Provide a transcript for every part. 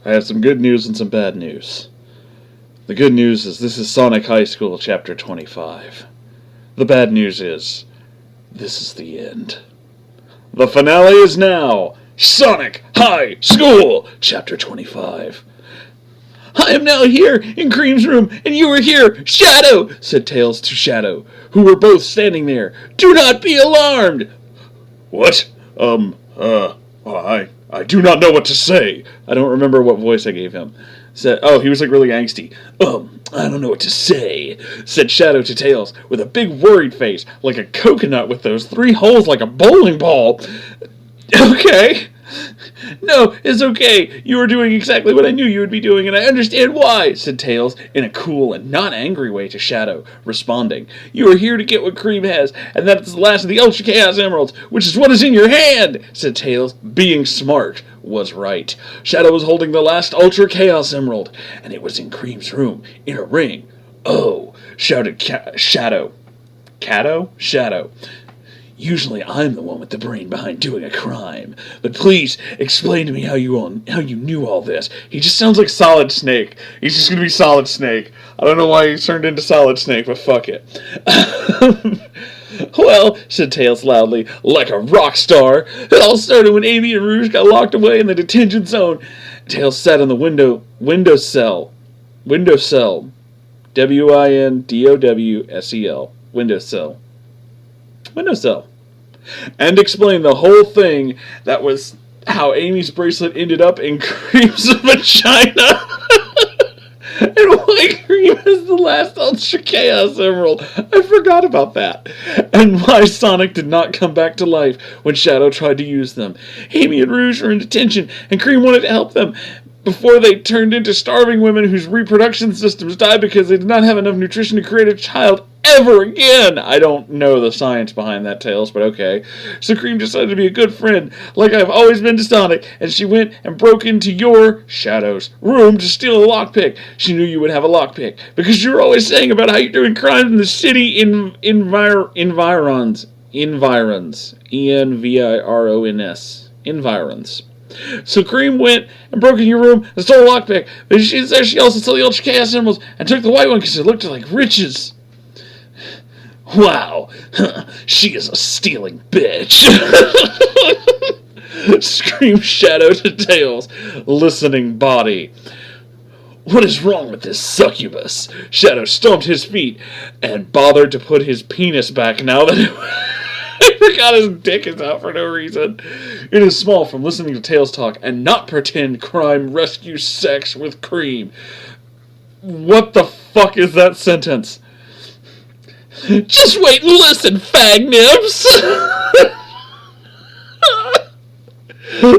I have some good news and some bad news. The good news is this is Sonic High School, Chapter 25. The bad news is, this is the end. The finale is now! Sonic High School, Chapter 25. I am now here in Cream's room, and you are here, Shadow, said Tails to Shadow, who were both standing there. Do not be alarmed! What? I do not know what to say. I don't remember what voice I gave him. He was like really angsty. I don't know what to say, said Shadow to Tails, with a big worried face, like a coconut with those 3 holes like a bowling ball. Okay. No, it's okay. You are doing exactly what I knew you would be doing, and I understand why, said Tails, in a cool and not angry way to Shadow, responding. You are here to get what Cream has, and that is the last of the Ultra Chaos Emeralds, which is what is in your hand, said Tails, being smart. Was right. Shadow was holding the last Ultra Chaos Emerald, and it was in Cream's room, in a ring. Oh, shouted Shadow. Cato? Shadow. Usually I'm the one with the brain behind doing a crime, but please explain to me how you knew all this. He just sounds like Solid Snake. He's just gonna be Solid Snake. I don't know why he turned into Solid Snake, but fuck it. Well, said Tails loudly, like a rock star. It all started when Amy and Rouge got locked away in the detention zone. Tails sat on the windowsill. Windowsill. Windowsel. Windowsill. And explained the whole thing. That was how Amy's bracelet ended up in Cream's vagina. And why Cream is the last Ultra Chaos Emerald. I forgot about that. And why Sonic did not come back to life when Shadow tried to use them. Amy and Rouge were in detention, and Cream wanted to help them before they turned into starving women whose reproduction systems died because they did not have enough nutrition to create a child ever again. I don't know the science behind that, Tails, but okay. So Cream decided to be a good friend, like I've always been to Sonic, and she went and broke into your, Shadow's, room to steal a lockpick. She knew you would have a lockpick, because you were always saying about how you're doing crimes in the city environs. Environs. E-N-V-I-R-O-N-S. Environs. So Cream went and broke in your room and stole a lockpick, but she said she also stole the Ultra Chaos Emeralds and took the white one because it looked like riches. Wow, she is a stealing bitch. Screamed Shadow to Tails, listening body. What is wrong with this succubus? Shadow stomped his feet and bothered to put his penis back now that I forgot his dick is out for no reason. It is small from listening to Tails talk and not pretend crime, rescue, sex with Cream. What the fuck is that sentence? Just wait and listen, fag nibs!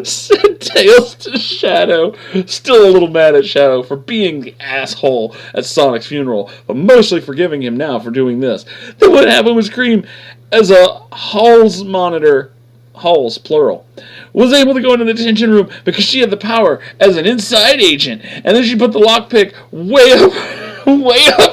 Said Tails to Shadow, still a little mad at Shadow for being the asshole at Sonic's funeral, but mostly forgiving him now for doing this. Then what happened was Cream, as a Halls monitor, Halls, plural, was able to go into the detention room because she had the power as an inside agent, and then she put the lockpick way up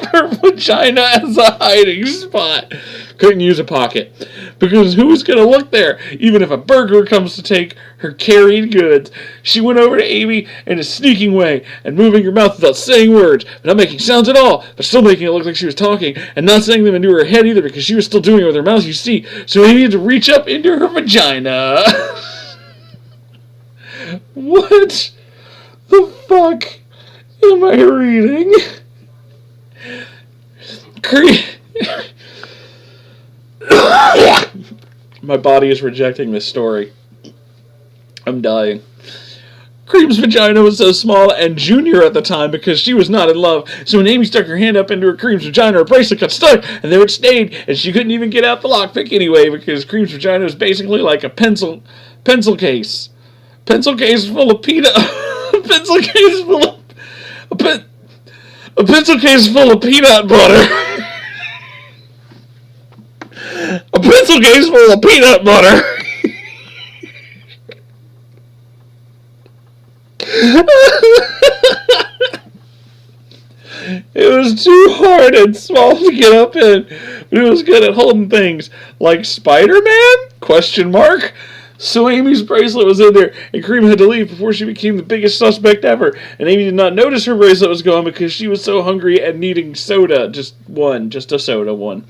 her vagina as a hiding spot. Couldn't use a pocket, because who was going to look there, even if a burglar comes to take her carried goods? She went over to Amy in a sneaking way, and moving her mouth without saying words, but not making sounds at all, but still making it look like she was talking, and not saying them into her head either, because she was still doing it with her mouth, you see. So Amy had to reach up into her vagina. What the fuck am I reading? My body is rejecting this story. I'm dying. Cream's vagina was so small and junior at the time because she was not in love. So when Amy stuck her hand up into her Cream's vagina, her bracelet got stuck, and there it stayed, and she couldn't even get out the lockpick anyway because Cream's vagina was basically like a pencil case. Pencil case full of peanut. Pencil case full of a pencil case full of peanut butter. A pencil case full of peanut butter. It was too hard and small to get up in, but it was good at holding things like Spider-Man? Question mark. So Amy's bracelet was in there, and Cream had to leave before she became the biggest suspect ever. And Amy did not notice her bracelet was gone because she was so hungry and needing soda. Just a soda, one.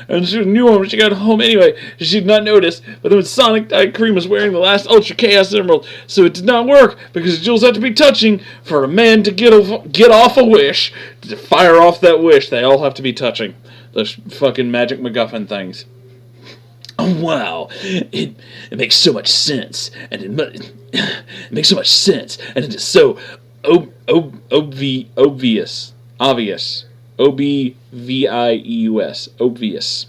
And she knew when she got home anyway. She did not notice. But then when Sonic died, Cream was wearing the last Ultra Chaos Emerald. So it did not work because jewels had to be touching for a man to get off a wish. To fire off that wish, they all have to be touching. Those fucking magic MacGuffin things. Oh, wow, it makes so much sense, and it makes so much sense, and it is so obvious, obvious, obvious.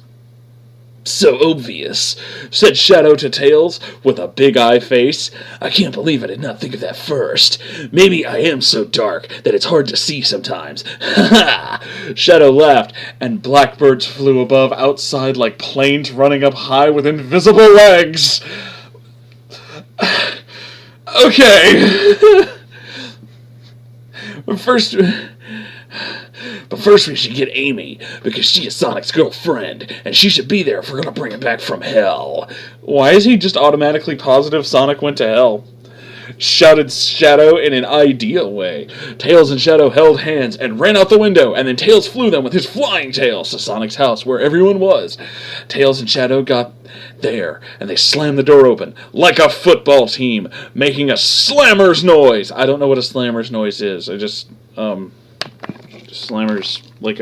So obvious, said Shadow to Tails with a big eye face. I can't believe I did not think of that first. Maybe I am so dark that it's hard to see sometimes. Ha ha! Shadow laughed, and blackbirds flew above outside like planes running up high with invisible legs. Okay. But first we should get Amy, because she is Sonic's girlfriend, and she should be there if we're going to bring him back from hell. Why is he just automatically positive Sonic went to hell? Shouted Shadow in an ideal way. Tails and Shadow held hands and ran out the window, and then Tails flew them with his flying tails to Sonic's house where everyone was. Tails and Shadow got there, and they slammed the door open like a football team, making a slammer's noise. I don't know what a slammer's noise is. I just slammers like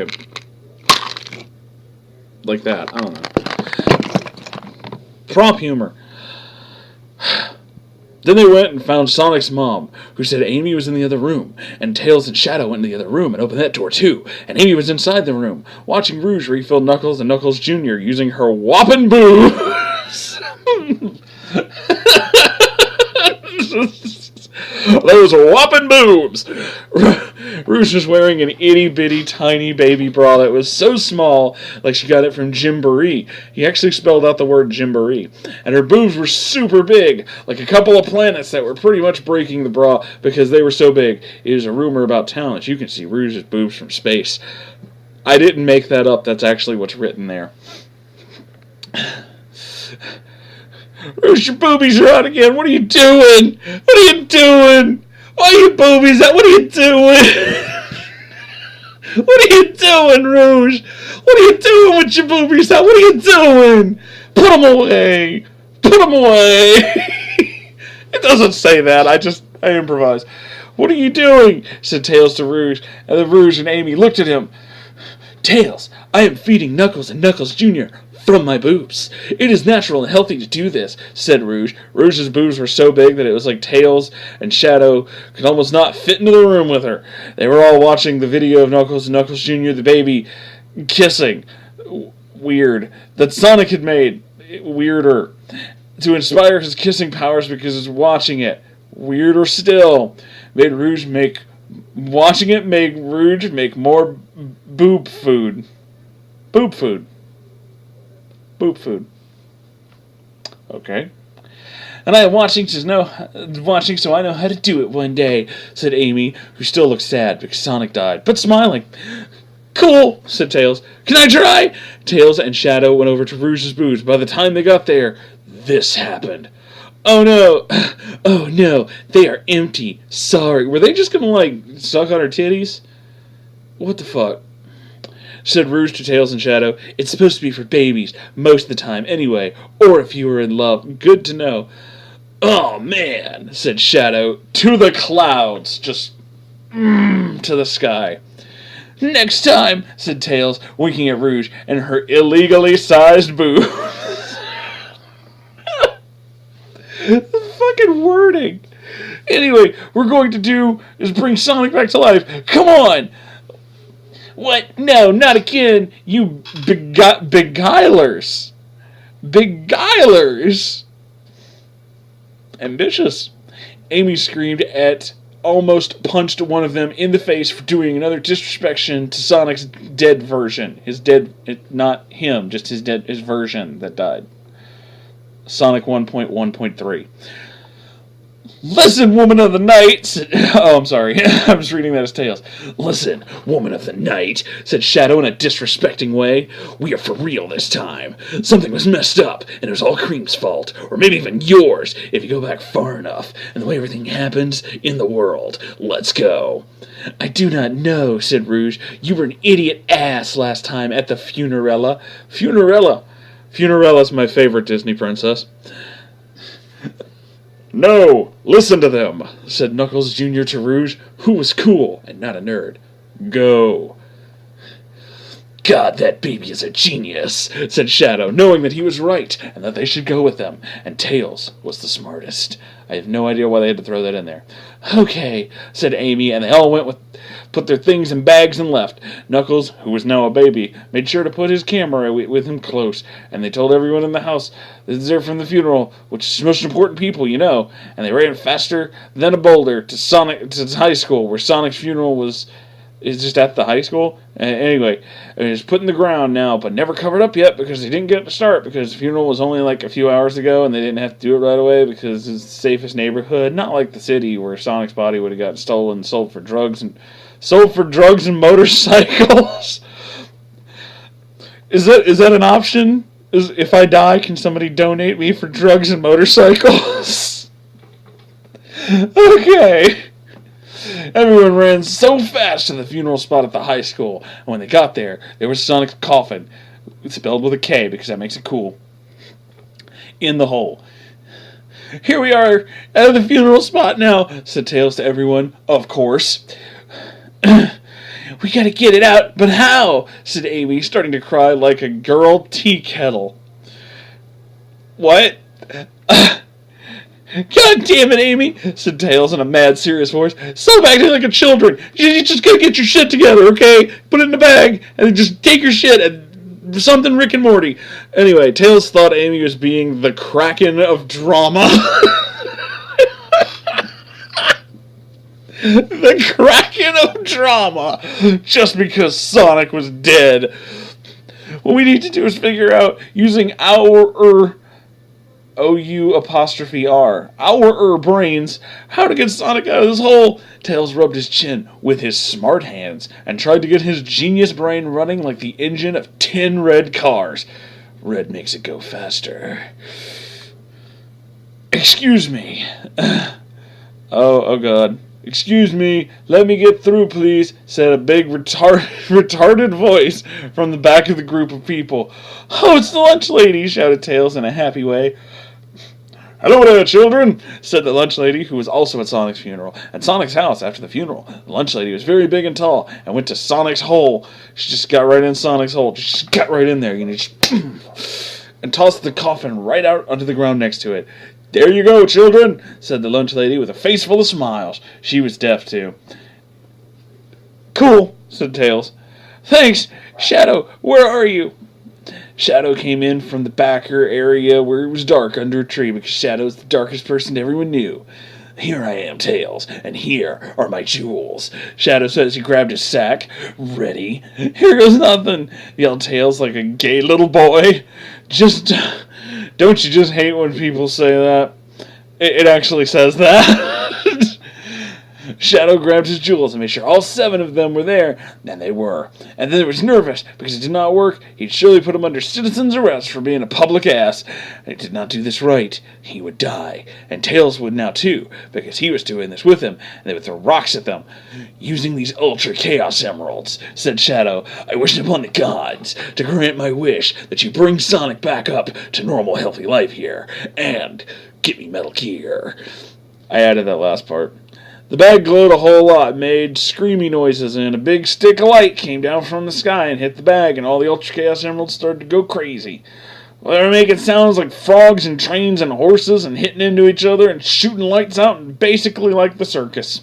that. I don't know. Prop humor. Then they went and found Sonic's mom, who said Amy was in the other room, and Tails and Shadow went into the other room and opened that door too, and Amy was inside the room, watching Rouge refill Knuckles and Knuckles Jr. using her whopping boobs. Those whopping boobs! Rouge was wearing an itty-bitty tiny baby bra that was so small, like she got it from Gymboree. He actually spelled out the word Gymboree. And her boobs were super big, like a couple of planets that were pretty much breaking the bra because they were so big. It is a rumor about town that you can see Rouge's boobs from space. I didn't make that up. That's actually what's written there. Rouge, your boobies are out again. What are you doing? What are you doing? Why are your boobies out? What are you doing? What are you doing, Rouge? What are you doing with your boobies out? What are you doing? Put them away. Put them away. It doesn't say that. I improvise. What are you doing? Said Tails to Rouge. And then Rouge and Amy looked at him. Tails, I am feeding Knuckles and Knuckles Jr. from my boobs. It is natural and healthy to do this, said Rouge. Rouge's boobs were so big that it was like Tails and Shadow could almost not fit into the room with her. They were all watching the video of Knuckles and Knuckles Jr., the baby, kissing. Weird. That Sonic had made. Weirder. To inspire his kissing powers because he's watching it. Weirder still. Watching it made Rouge make more boob food. Boob food. Boob food. Okay. And I am watching so I know how to do it one day, said Amy, who still looked sad because Sonic died, but smiling. Cool, said Tails. Can I try? Tails and Shadow went over to Rouge's boobs. By the time they got there, this happened. Oh no, they are empty. Sorry. Were they just gonna, suck on her titties? What the fuck? Said Rouge to Tails and Shadow. It's supposed to be for babies, most of the time anyway, or if you were in love. Good to know. Oh man, said Shadow, to the clouds, just to the sky. Next time, said Tails, winking at Rouge and her illegally sized boobs. The fucking wording. Anyway, we're going to do is bring Sonic back to life. Come on. What? No, not again. You beguilers. Beguilers. Ambitious. Amy screamed at, almost punched one of them in the face for doing another disrespect to Sonic's dead version. Not him, just his version that died. Sonic 1.1.3. Listen, woman of the night, said, oh, I'm sorry, I was reading that as Tails. Listen, woman of the night, said Shadow in a disrespecting way. We are for real this time. Something was messed up, and it was all Cream's fault, or maybe even yours, if you go back far enough, and the way everything happens in the world. Let's go. I do not know, said Rouge. You were an idiot ass last time at the Funerella. Funerella's my favorite Disney princess. No, listen to them, said Knuckles Jr. to Rouge, who was cool and not a nerd. Go. God, that baby is a genius, said Shadow, knowing that he was right and that they should go with them, and Tails was the smartest. I have no idea why they had to throw that in there. Okay, said Amy, and they all put their things in bags and left. Knuckles, who was now a baby, made sure to put his camera with him close, and they told everyone in the house that they're from the funeral, which is the most important people, you know, and they ran faster than a boulder to high school, where Sonic's funeral is just at the high school. Anyway, it's put in the ground now, but never covered up yet because they didn't get it to start because the funeral was only like a few hours ago and they didn't have to do it right away because it's the safest neighborhood. Not like the city where Sonic's body would have gotten stolen and sold for drugs and motorcycles. Is that an option? If I die, can somebody donate me for drugs and motorcycles? Okay. Everyone ran so fast to the funeral spot at the high school, and when they got there was Sonic's coffin, spelled with a K because that makes it cool, in the hole. Here we are at the funeral spot now, said Tails to everyone, of course. We gotta get it out, but how? Said Amy, starting to cry like a girl tea kettle. What? God damn it, Amy, said Tails in a mad, serious voice. Stop acting like a children. You just gotta get your shit together, okay? Put it in a bag, and just take your shit and something Rick and Morty. Anyway, Tails thought Amy was being the Kraken of drama. The Kraken of drama. Just because Sonic was dead. What we need to do is figure out, using our O-U-apostrophe-R. Our brains. How to get Sonic out of this hole. Tails rubbed his chin with his smart hands and tried to get his genius brain running like the engine of 10 red cars. Red makes it go faster. Excuse me. Oh God. Excuse me, let me get through, please, said a big retarded voice from the back of the group of people. Oh, it's the lunch lady, shouted Tails in a happy way. Hello there, children, said the lunch lady, who was also at Sonic's funeral. At Sonic's house after the funeral, the lunch lady was very big and tall and went to Sonic's hole. She just got right in Sonic's hole. Just got right in there, and tossed the coffin right out onto the ground next to it. There you go, children, said the lunch lady with a face full of smiles. She was deaf, too. Cool, said Tails. Thanks. Shadow, where are you? Shadow came in from the backer area where it was dark under a tree because Shadow's the darkest person everyone knew. Here I am, Tails, and here are my jewels. Shadow said as he grabbed his sack. Ready? Here goes nothing, yelled Tails like a gay little boy. Don't you just hate when people say that? It actually says that. Shadow grabbed his jewels and made sure all 7 of them were there, and they were. And then he was nervous because it did not work. He'd surely put him under citizen's arrest for being a public ass. And he did not do this right. He would die. And Tails would now too, because he was doing this with him, and they would throw rocks at them. Using these Ultra Chaos Emeralds, said Shadow, I wish upon the gods to grant my wish that you bring Sonic back up to normal healthy life here, and give me Metal Gear. I added that last part. The bag glowed a whole lot, made screamy noises, and a big stick of light came down from the sky and hit the bag, and all the Ultra Chaos Emeralds started to go crazy. Well, they were making sounds like frogs and trains and horses and hitting into each other and shooting lights out, and basically like the circus.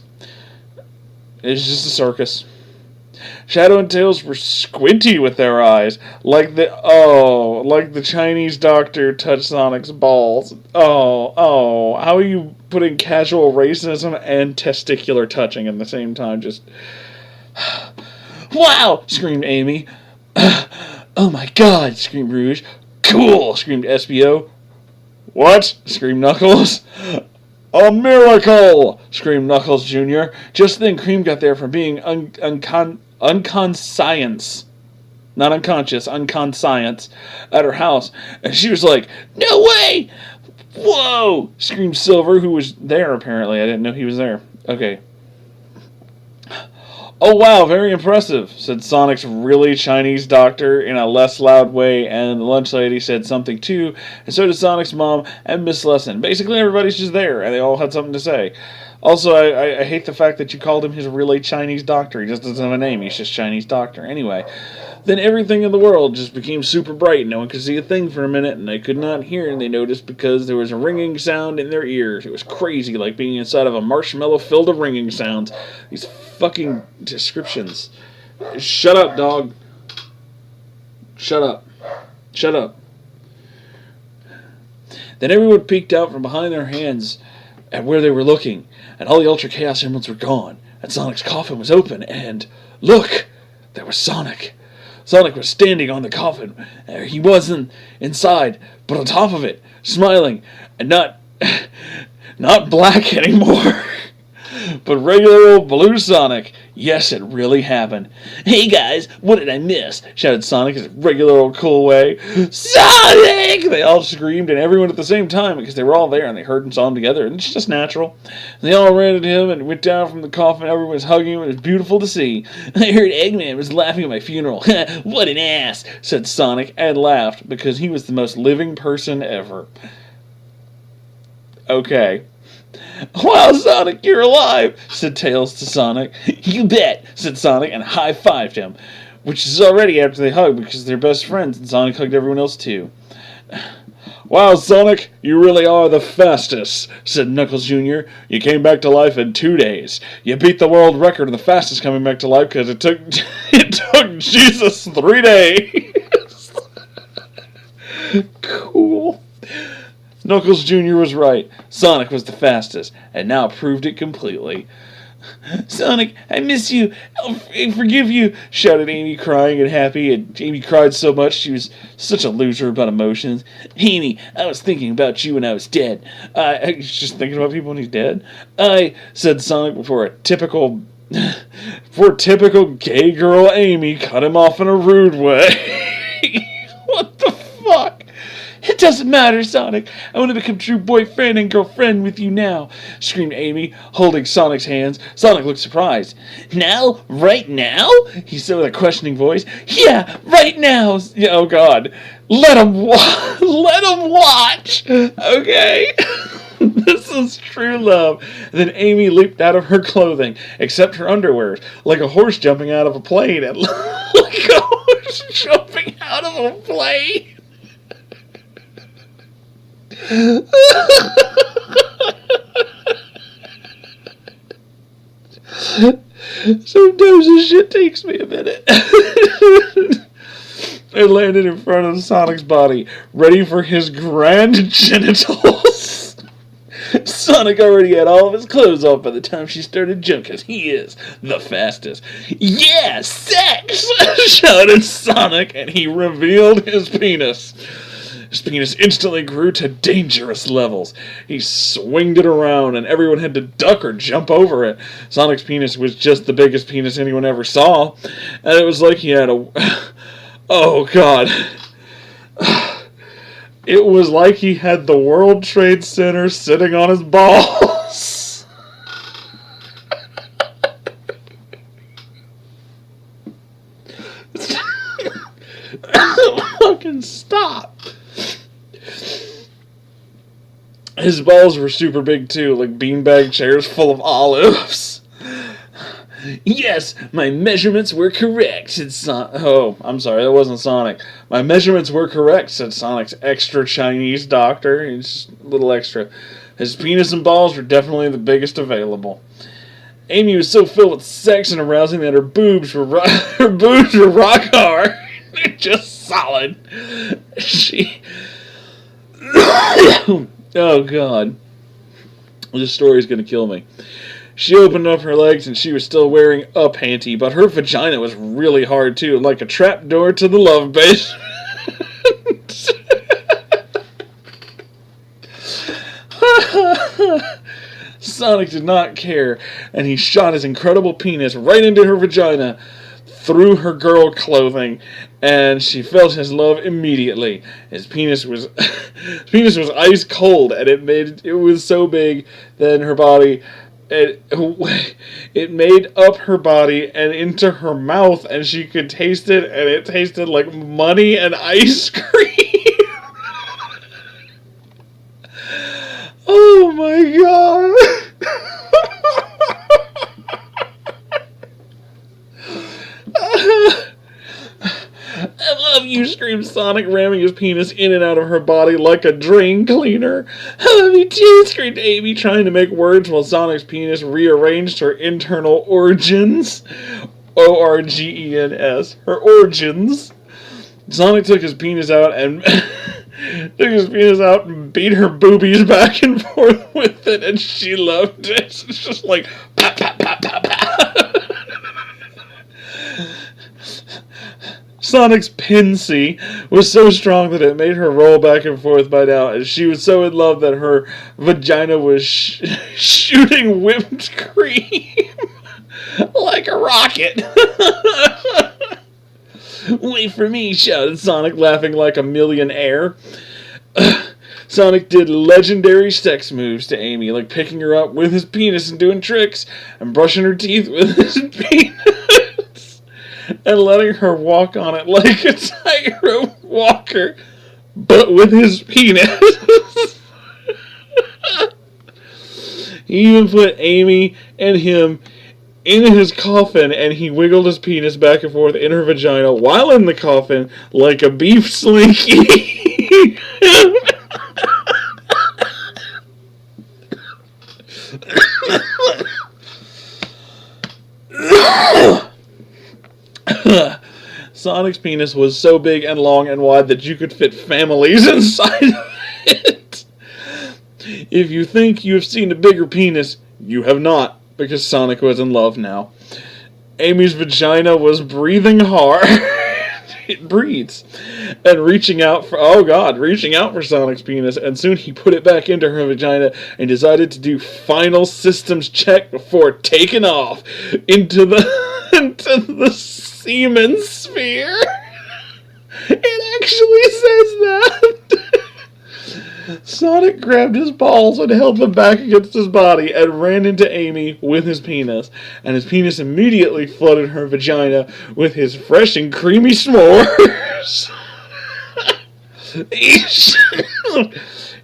It's just a circus. Shadow and Tails were squinty with their eyes, like the Chinese doctor touched Sonic's balls. How are you putting casual racism and testicular touching at the same time? Just... Wow! Screamed Amy. Oh my God! Screamed Rouge. Cool! Screamed SBO. What? Screamed Knuckles. A miracle! Screamed Knuckles Jr. Just then, Cream got there from being unconscious. Not unconscious, unconscious at her house. And she was like, "No way! Whoa!" screamed Silver, who was there apparently. I didn't know he was there. Okay. "Oh wow, very impressive," said Sonic's really Chinese doctor in a less loud way, and the lunch lady said something too, and so did Sonic's mom and Miss Lesson. Basically everybody's just there, and they all had something to say. Also, I hate the fact that you called him his really Chinese doctor. He just doesn't have a name, he's just Chinese doctor. Anyway, then everything in the world just became super bright. No one could see a thing for a minute, and they could not hear, and they noticed because there was a ringing sound in their ears. It was crazy, like being inside of a marshmallow filled with ringing sounds. These fucking descriptions. Shut up, dog. Shut up. Shut up. Then everyone peeked out from behind their hands at where they were looking, and all the Ultra Chaos Emeralds were gone, and Sonic's coffin was open, and look! There was Sonic. Sonic was standing on the coffin. He wasn't inside, but on top of it, smiling, and not black anymore, but regular old blue Sonic. Yes, it really happened. "Hey guys, what did I miss?" shouted Sonic in his regular old cool way. "Sonic!" They all screamed, and everyone at the same time, because they were all there and they heard and saw him together, and it's just natural. And they all ran at him and went down from the coffin. Everyone was hugging him. It was beautiful to see. "I heard Eggman was laughing at my funeral." "What an ass," said Sonic, and laughed because he was the most living person ever. Okay. "Wow, Sonic, you're alive," said Tails to Sonic. "You bet," said Sonic, and high-fived him, which is already after they hugged because they're best friends, and Sonic hugged everyone else too. "Wow, Sonic, you really are the fastest," said Knuckles Jr. "You came back to life in 2 days. You beat the world record of the fastest coming back to life because it took Jesus 3 days." Cool. Knuckles Jr. was right. Sonic was the fastest, and now proved it completely. "Sonic, I miss you. I forgive you," shouted Amy, crying and happy, and Amy cried so much she was such a loser about emotions. "Amy, I was thinking about you when I was dead." He's just thinking about people when he's dead? Said Sonic before typical gay girl Amy cut him off in a rude way. What the fuck? "It doesn't matter, Sonic. I want to become true boyfriend and girlfriend with you now," screamed Amy, holding Sonic's hands. Sonic looked surprised. "Now? Right now?" he said with a questioning voice. "Yeah, right now." Oh, God. Let him watch. Okay. This is true love. And then Amy leaped out of her clothing, except her underwear, like a horse jumping out of a plane. And like a horse jumping out of a plane. Sometimes this shit takes me a minute. It landed in front of Sonic's body, ready for his grand genitals. Sonic already had all of his clothes off by the time she started jumping, because he is the fastest. "Yeah, sex!" shouted Sonic, and he revealed his penis. His penis instantly grew to dangerous levels. He swinged it around, and everyone had to duck or jump over it. Sonic's penis was just the biggest penis anyone ever saw, and it was like he had a... Oh, God. It was like he had the World Trade Center sitting on his balls. Fucking stop. His balls were super big too, like beanbag chairs full of olives. "Yes, my measurements were correct," said Sonic. Oh, I'm sorry, that wasn't Sonic. "My measurements were correct," said Sonic's extra Chinese doctor. He's just a little extra. His penis and balls were definitely the biggest available. Amy was so filled with sex and arousing that her boobs were rock hard. They're just solid. Oh, God. This story is going to kill me. She opened up her legs and she was still wearing a panty, but her vagina was really hard too, like a trapdoor to the love basement. Sonic did not care, and he shot his incredible penis right into her vagina through her girl clothing, and she felt his love immediately. His penis was ice cold, and it was so big that in her body it made up her body and into her mouth, and she could taste it, and it tasted like money and ice cream. Oh my god. I love you, screamed Sonic, ramming his penis in and out of her body like a drain cleaner. I love you too, screamed Amy, trying to make words while Sonic's penis rearranged her internal origins. O-R-G-E-N-S. Her origins. Sonic took his penis out and beat her boobies back and forth with it, and she loved it. It's just like pop, pop, pop, pop, pop. Sonic's pinsy was so strong that it made her roll back and forth by now, and she was so in love that her vagina was shooting whipped cream like a rocket. Wait for me, shouted Sonic, laughing like a millionaire. Sonic did legendary sex moves to Amy, like picking her up with his penis and doing tricks, and brushing her teeth with his penis, and letting her walk on it like a tightrope walker, but with his penis. He even put Amy and him in his coffin, and he wiggled his penis back and forth in her vagina while in the coffin like a beef slinky. Sonic's penis was so big and long and wide that you could fit families inside of it. If you think you have seen a bigger penis, you have not, because Sonic was in love now. Amy's vagina was breathing hard. It breathes. And reaching out for Sonic's penis, and soon he put it back into her vagina and decided to do final systems check before taking off into the semen sphere. It actually says that. Sonic grabbed his balls and held them back against his body and ran into Amy with his penis, and his penis immediately flooded her vagina with his fresh and creamy s'mores.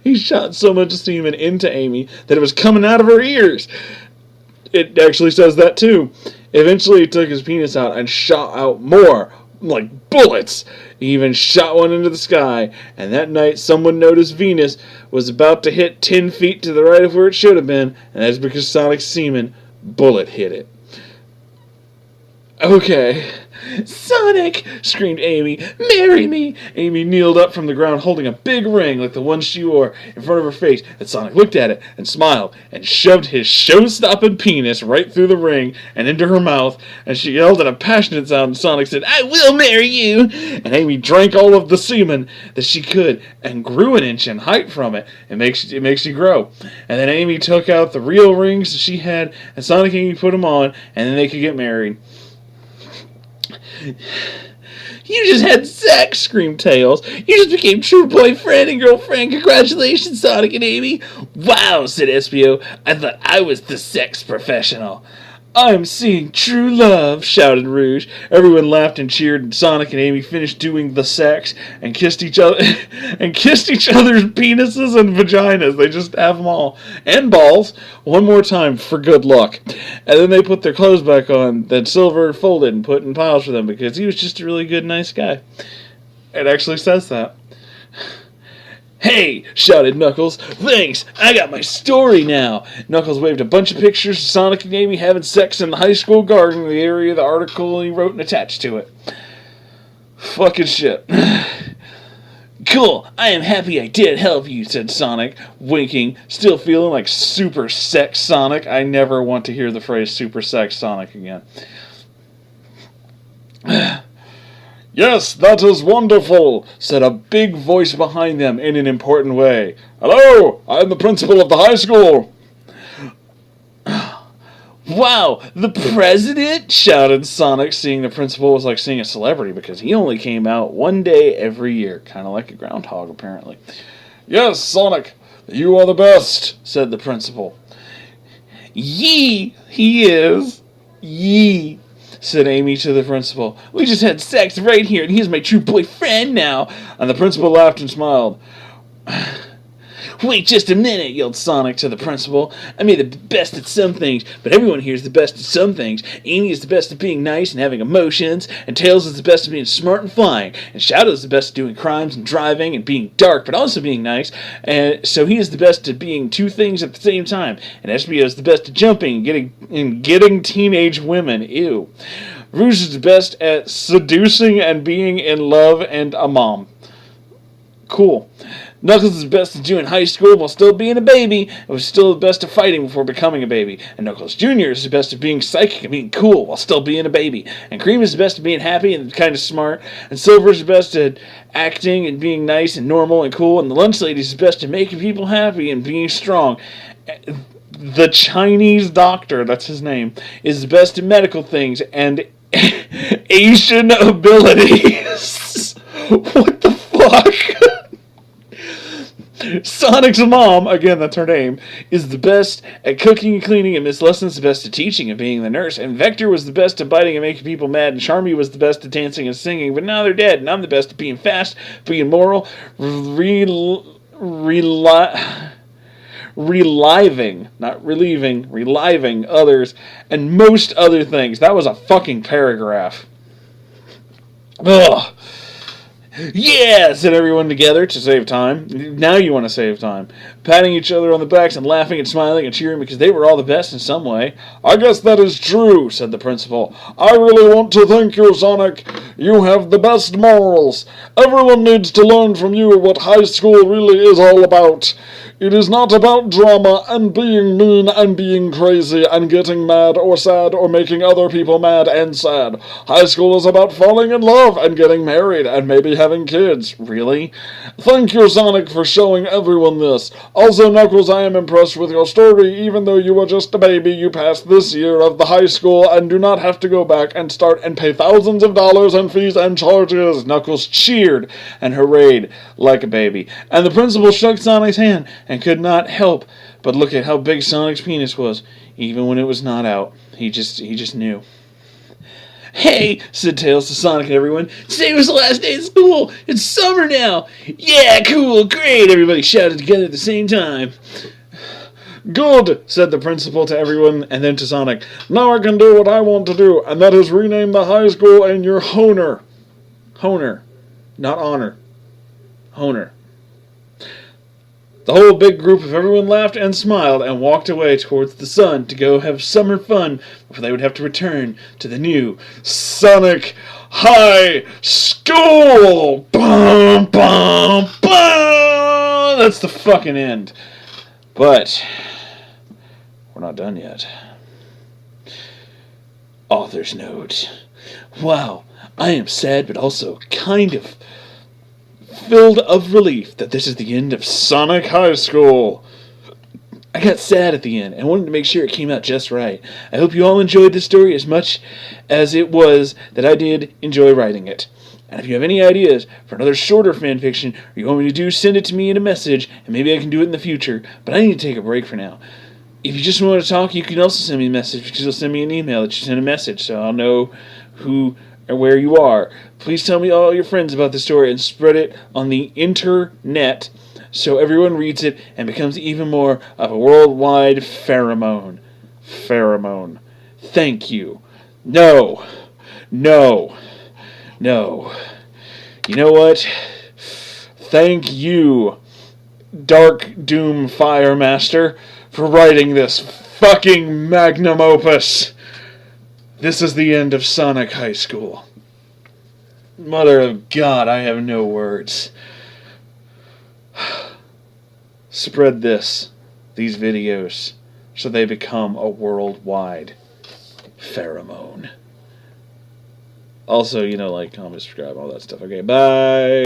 He shot so much semen into Amy that it was coming out of her ears. It actually says that too. Eventually he took his penis out and shot out more, like bullets. He even shot one into the sky, and that night someone noticed Venus was about to hit 10 feet to the right of where it should have been, and that's because Sonic's semen bullet hit it. Okay. Sonic, screamed Amy, marry me! Amy kneeled up from the ground holding a big ring like the one she wore in front of her face, and Sonic looked at it and smiled and shoved his show-stopping penis right through the ring and into her mouth, and she yelled at a passionate sound, and Sonic said, I will marry you! And Amy drank all of the semen that she could and grew an inch in height from it. It makes you grow. And then Amy took out the real rings she had, and Sonic and Amy put them on, and then they could get married. You just had sex, screamed Tails. You just became true boyfriend and girlfriend. Congratulations, Sonic and Amy. Wow, said Espio. I thought I was the sex professional. I'm seeing true love, shouted Rouge. Everyone laughed and cheered, and Sonic and Amy finished doing the sex and kissed each other and kissed each other's penises and vaginas. They just have them all. And balls. One more time for good luck. And then they put their clothes back on that Silver folded and put in piles for them because he was just a really good, nice guy. It actually says that. Hey, shouted Knuckles. Thanks, I got my story now. Knuckles waved a bunch of pictures of Sonic and Amy having sex in the high school garden in the area of the article he wrote and attached to it. Fucking shit. Cool, I am happy I did help you, said Sonic, winking, still feeling like Super Sex Sonic. I never want to hear the phrase Super Sex Sonic again. Yes, that is wonderful, said a big voice behind them in an important way. Hello, I'm the principal of the high school. Wow, the president? Shouted Sonic, seeing the principal was like seeing a celebrity because he only came out one day every year, kind of like a groundhog, apparently. Yes, Sonic, you are the best, said the principal. Yee, he is. Yee, said Amy to the principal. We just had sex right here, and he's my true boyfriend now. And the principal laughed and smiled. Wait just a minute, yelled Sonic to the principal. I may be the best at some things, but everyone here is the best at some things. Amy is the best at being nice and having emotions, and Tails is the best at being smart and flying, and Shadow is the best at doing crimes and driving and being dark, but also being nice, and so he is the best at being two things at the same time, and Espio is the best at jumping and getting teenage women. Ew. Rouge is the best at seducing and being in love and a mom. Cool. Knuckles is the best at doing high school while still being a baby, and was still the best at fighting before becoming a baby. And Knuckles Jr. is the best at being psychic and being cool while still being a baby. And Cream is the best at being happy and kind of smart. And Silver is the best at acting and being nice and normal and cool. And the Lunch Lady is the best at making people happy and being strong. The Chinese doctor, that's his name, is the best at medical things and Asian abilities. What the fuck? Sonic's mom, again that's her name, is the best at cooking and cleaning, and Miss Lesson's the best at teaching and being the nurse, and Vector was the best at biting and making people mad, and Charmy was the best at dancing and singing, but now they're dead, and I'm the best at being fast, being moral, reliving others, and most other things. That was a fucking paragraph. Ugh. Yeah, said everyone together to save time. Now you want to save time. Patting each other on the backs and laughing and smiling and cheering because they were all the best in some way. I guess that is true, said the principal. I really want to thank you, Sonic. You have the best morals. Everyone needs to learn from you what high school really is all about. It is not about drama and being mean and being crazy and getting mad or sad or making other people mad and sad. High school is about falling in love and getting married and maybe having kids. Really? Thank you, Sonic, for showing everyone this. Also, Knuckles, I am impressed with your story. Even though you were just a baby, you passed this year of the high school and do not have to go back and start and pay thousands of dollars in fees and charges. Knuckles cheered and hurrayed like a baby. And the principal shook Sonic's hand and could not help but look at how big Sonic's penis was, even when it was not out. He just knew. Hey, said Tails to Sonic and everyone. Today was the last day of school. It's summer now. Yeah, cool, great. Everybody shouted together at the same time. Good, said the principal to everyone and then to Sonic. Now I can do what I want to do, and that is rename the high school in your honor. Honor, not honor. Honor. The whole big group of everyone laughed and smiled and walked away towards the sun to go have summer fun before they would have to return to the new Sonic High School! Bum, bum, bum! That's the fucking end. But we're not done yet. Author's note. Wow, I am sad but also kind of filled of relief that this is the end of Sonic High School. I got sad at the end and wanted to make sure it came out just right. I hope you all enjoyed this story as much as it was that I did enjoy writing it. And if you have any ideas for another shorter fanfiction, or you want me to do, send it to me in a message, and maybe I can do it in the future, but I need to take a break for now. If you just want to talk, you can also send me a message, because you'll send me an email that you send a message, so I'll know who or where you are. Please tell me all your friends about the story and spread it on the internet so everyone reads it and becomes even more of a worldwide pheromone. Pheromone. Thank you. No. No. No. You know what? Thank you, Dark Doom Firemaster, for writing this fucking magnum opus. This is the end of Sonic High School. Mother of God, I have no words. Spread these videos, so they become a worldwide pheromone. Also, like, comment, subscribe, all that stuff. Okay, bye!